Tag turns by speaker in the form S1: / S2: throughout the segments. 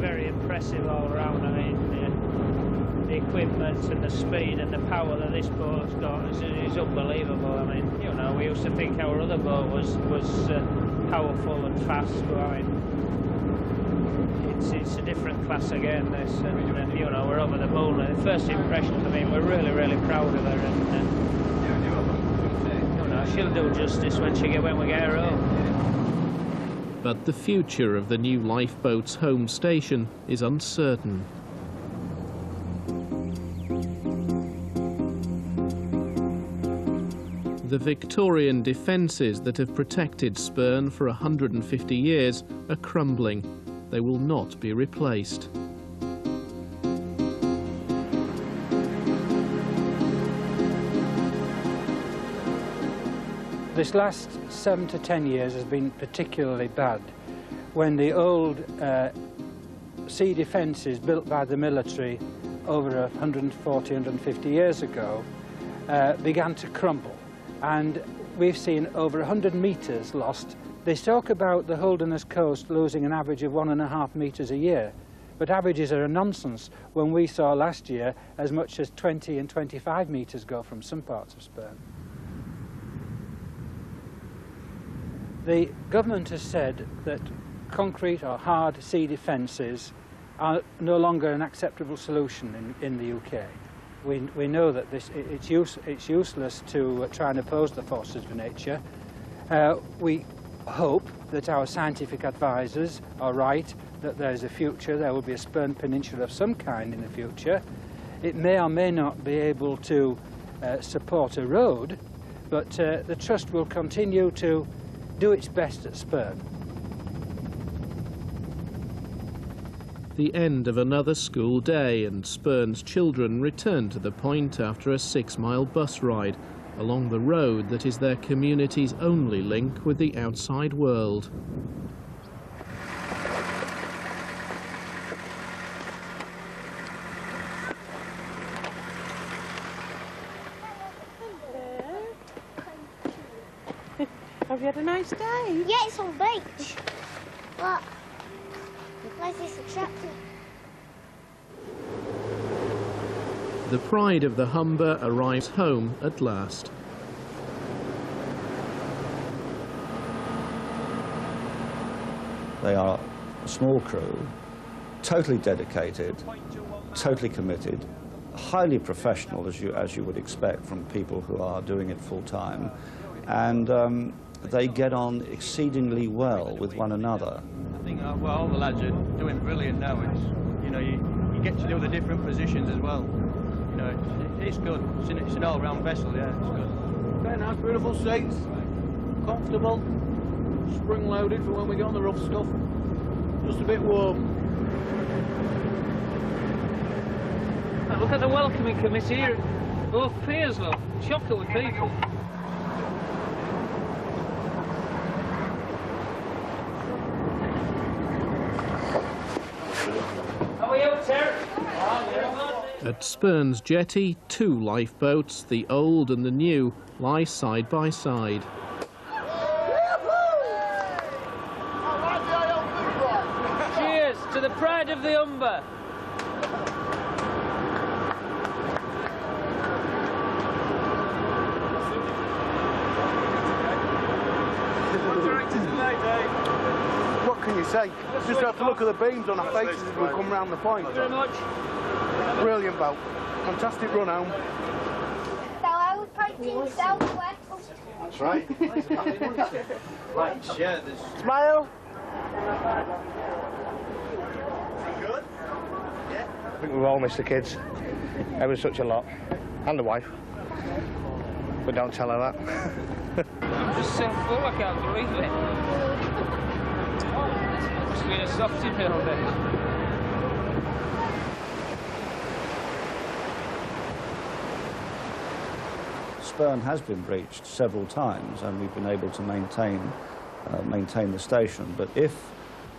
S1: very impressive all round. I mean, the equipment and the speed and the power that this boat's got is unbelievable. I mean, you know, we used to think our other boat was powerful and fast, but I mean, it's a different class again, this, and you know, we're over the moon. And the first impressions, I mean, we're really, really proud of her, and you know, she'll do justice when we get her home.
S2: But the future of the new Lifeboat's home station is uncertain. The Victorian defences that have protected Spurn for 150 years are crumbling. They will not be replaced.
S3: This last 7 to 10 years has been particularly bad, when the old sea defences built by the military over 140, 150 years ago began to crumble, and we've seen over 100 metres lost. They talk about the Holderness coast losing an average of 1.5 metres a year, but averages are a nonsense when we saw last year as much as 20 and 25 metres go from some parts of Spurn. The government has said that concrete or hard sea defences are no longer an acceptable solution in the UK. We know that it's useless to try and oppose the forces of nature. We hope that our scientific advisors are right, that there's a future, there will be a Spurn Peninsula of some kind in the future. It may or may not be able to support a road, but the Trust will continue to do its best at Spurn.
S2: The end of another school day, and Spurn's children return to the point after a 6-mile bus ride along the road that is their community's only link with the outside world.
S4: Have you had a nice day?
S5: Yeah, it's on beach. What? Where's this chapter?
S2: The pride of the Humber arrives home at last.
S6: They are a small crew, totally dedicated, totally committed, highly professional, as you would expect from people who are doing it full time, and they get on exceedingly well with one another.
S7: I think well, all the lads are doing brilliant now. It's, you know, you get to do the different positions as well. You know, it's good. It's an all-round vessel, yeah, it's good.
S8: Very nice, beautiful seats, comfortable, spring-loaded for when we get on the rough stuff. Just a bit warm.
S1: Now look at the welcoming committee here. Both piers, look, chocker with people.
S2: At Spurn's jetty, 2 lifeboats, the old and the new, lie side by side.
S1: Cheers to the pride of the Humber.
S8: What can you say? Just have to look at the beams on our faces as we come round the point.
S1: Thank you very much.
S8: Brilliant boat. Fantastic run home.
S5: So I was pointing southwest.
S8: That's right.
S7: Right, yeah,
S8: Smile.
S7: good?
S8: I think we've all missed the kids. It was such a lot. And the wife. But don't tell her that.
S1: I'm just so full, I can't believe it. Must be a softy pill there.
S6: Spurn has been breached several times, and we've been able to maintain the station. But if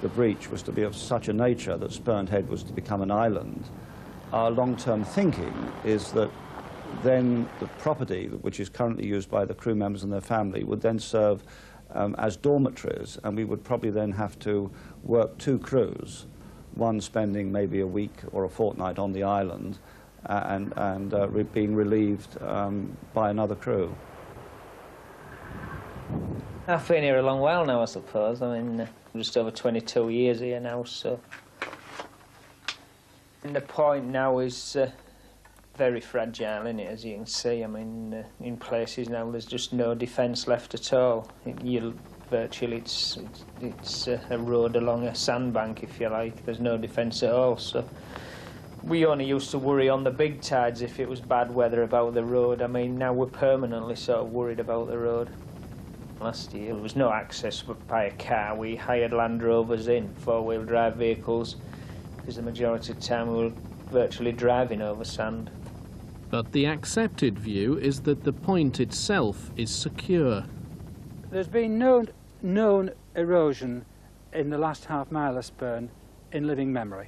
S6: the breach was to be of such a nature that Spurn Head was to become an island, our long-term thinking is that then the property, which is currently used by the crew members and their family, would then serve as dormitories, and we would probably then have to work 2 crews one spending maybe a week or a fortnight on the island and being relieved by another crew.
S1: I've been here a long while now, I suppose. I mean, just over 22 years here now, so... And the point now is very fragile, isn't it, as you can see. I mean, in places now there's just no defence left at all. Virtually it's a road along a sandbank, if you like. There's no defence at all, so... We only used to worry on the big tides if it was bad weather about the road. I mean, now we're permanently sort of worried about the road. Last year there was no access by a car. We hired Land Rovers in, four-wheel drive vehicles, because the majority of the time we were virtually driving over sand.
S2: But the accepted view is that the point itself is secure.
S3: There's been no known erosion in the last half mile of Spurn in living memory.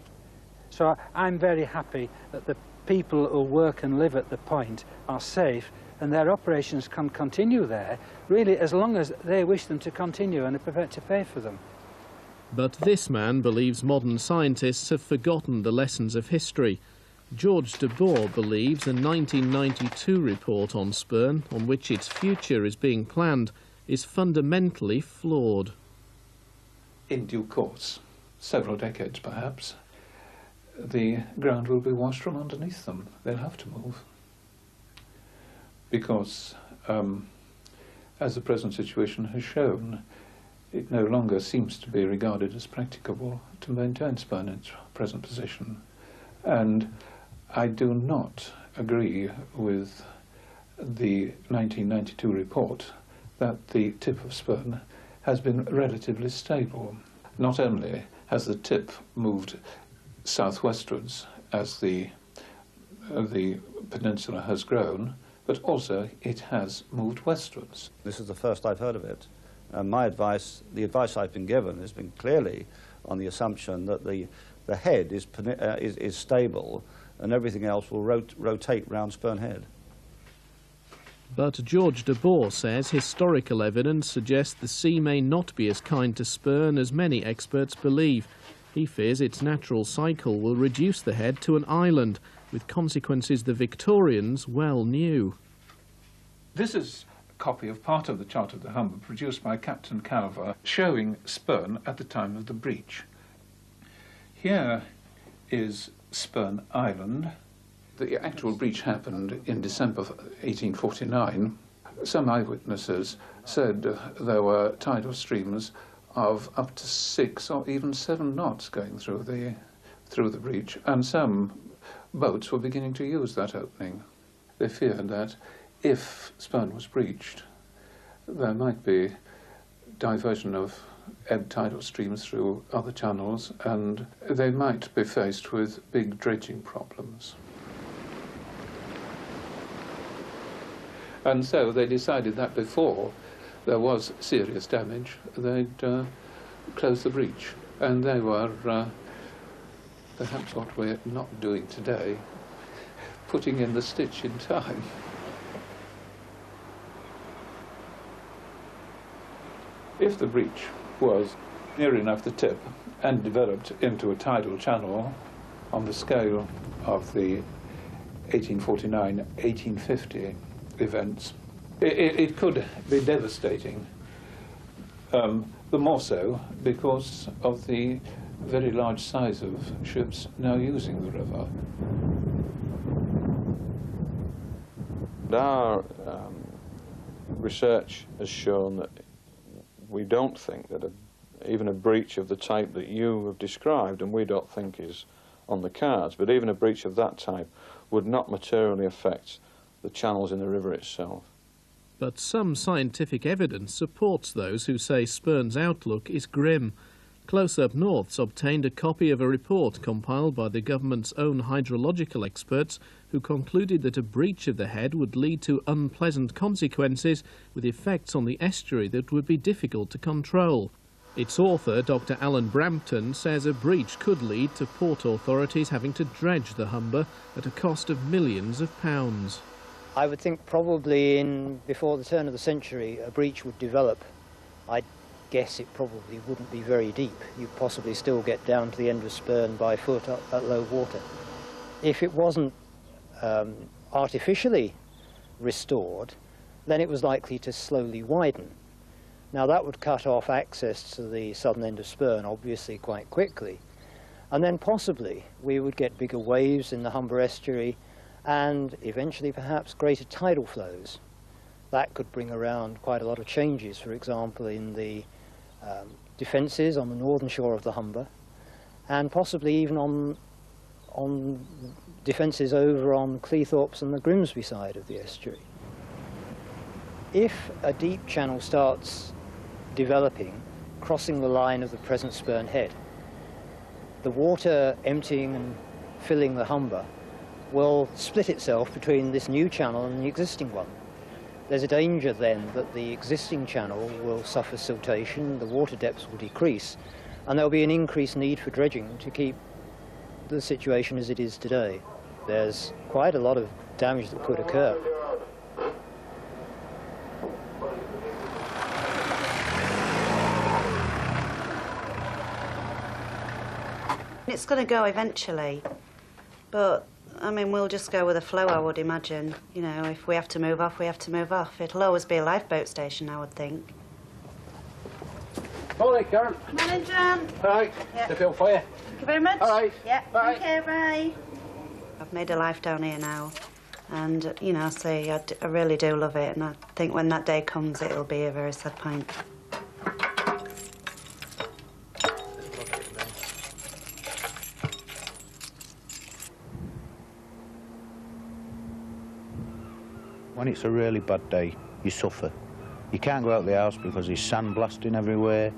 S3: So I'm very happy that the people who work and live at the point are safe and their operations can continue there, really as long as they wish them to continue and are prepared to pay for them.
S2: But this man believes modern scientists have forgotten the lessons of history. George de Boer believes a 1992 report on Spurn, on which its future is being planned, is fundamentally flawed.
S9: In due course, several decades perhaps, the ground will be washed from underneath them. They'll have to move. Because, as the present situation has shown, it no longer seems to be regarded as practicable to maintain Spurn in its present position. And I do not agree with the 1992 report that the tip of Spurn has been relatively stable. Not only has the tip moved southwestwards as the peninsula has grown, but also it has moved westwards.
S6: This is the first I've heard of it. My advice, the advice I've been given, has been clearly on the assumption that the head is stable and everything else will rotate round Spurn Head.
S2: But George de Boer says historical evidence suggests the sea may not be as kind to Spurn as many experts believe. He fears its natural cycle will reduce the head to an island, with consequences the Victorians well knew.
S9: This is a copy of part of the chart of the Humber produced by Captain Calver, showing Spurn at the time of the breach. Here is Spurn Island. The actual breach happened in December 1849. Some eyewitnesses said there were tidal streams of up to 6 or even 7 knots going through the breach, and some boats were beginning to use that opening. They feared that if Spurn was breached, there might be diversion of ebb tidal streams through other channels, and they might be faced with big dredging problems. And so they decided that before there was serious damage, they'd close the breach. And they were, perhaps what we're not doing today, putting in the stitch in time. If the breach was near enough the tip and developed into a tidal channel on the scale of the 1849-1850 events, it could be devastating. The more so because of the very large size of ships now using the river.
S10: Our research has shown that we don't think that even a breach of the type that you have described, and we don't think is on the cards, but even a breach of that type would not materially affect the channels in the river itself.
S2: But some scientific evidence supports those who say Spurn's outlook is grim. Close Up North's obtained a copy of a report compiled by the government's own hydrological experts who concluded that a breach of the head would lead to unpleasant consequences with effects on the estuary that would be difficult to control. Its author, Dr. Alan Brampton, says a breach could lead to port authorities having to dredge the Humber at a cost of millions of pounds.
S11: I would think probably before the turn of the century a breach would develop. I guess it probably wouldn't be very deep. You'd possibly still get down to the end of Spurn by foot up at low water. If it wasn't artificially restored, then it was likely to slowly widen. Now that would cut off access to the southern end of Spurn, obviously, quite quickly. And then possibly we would get bigger waves in the Humber estuary and eventually perhaps greater tidal flows. That could bring around quite a lot of changes, for example, in the defences on the northern shore of the Humber, and possibly even on defences over on Cleethorpes and the Grimsby side of the estuary. If a deep channel starts developing, crossing the line of the present Spurn head, the water emptying and filling the Humber will split itself between this new channel and the existing one. There's a danger then that the existing channel will suffer siltation, the water depths will decrease, and there'll be an increased need for dredging to keep the situation as it is today. There's quite a lot of damage that could occur.
S12: It's going to go eventually, but I mean, we'll just go with the flow, I would imagine. You know, if we have to move off, we have to move off. It'll always be a lifeboat station, I would think.
S8: Morning, Karen.
S12: Morning, John.
S8: All right,
S12: yeah.
S8: the film for you.
S12: Thank you very much.
S8: All right.
S12: Yeah,
S8: bye.
S12: Okay, bye. I've made a life down here now, and, you know, I really do love it, and I think when that day comes, it'll be a very sad point.
S13: When it's a really bad day, you suffer. You can't go out of the house because there's sandblasting everywhere.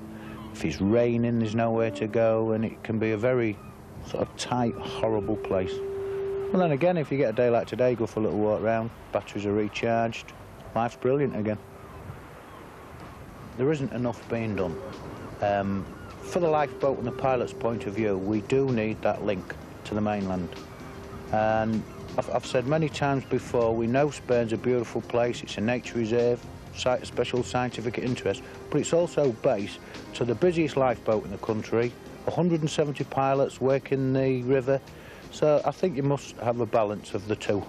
S13: If it's raining, there's nowhere to go, and it can be a very sort of tight, horrible place. Well, then again, if you get a day like today, go for a little walk round, batteries are recharged, life's brilliant again. There isn't enough being done. For the lifeboat and the pilot's point of view, we do need that link to the mainland. And I've said many times before, we know Spurn's a beautiful place, it's a nature reserve, site of special scientific interest, but it's also base to the busiest lifeboat in the country, 170 pilots working the river, so I think you must have a balance of the two.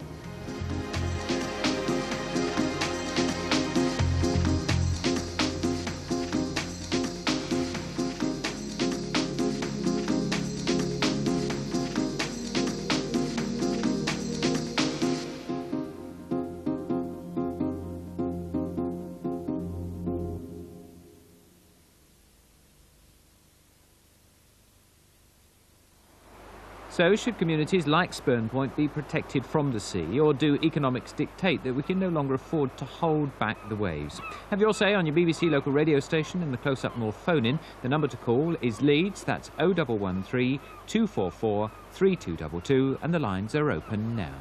S14: So, should communities like Spurn Point be protected from the sea, or do economics dictate that we can no longer afford to hold back the waves? Have your say on your BBC local radio station in the Close Up North phone-in. The number to call is Leeds, that's 0113 244 3222, and the lines are open now.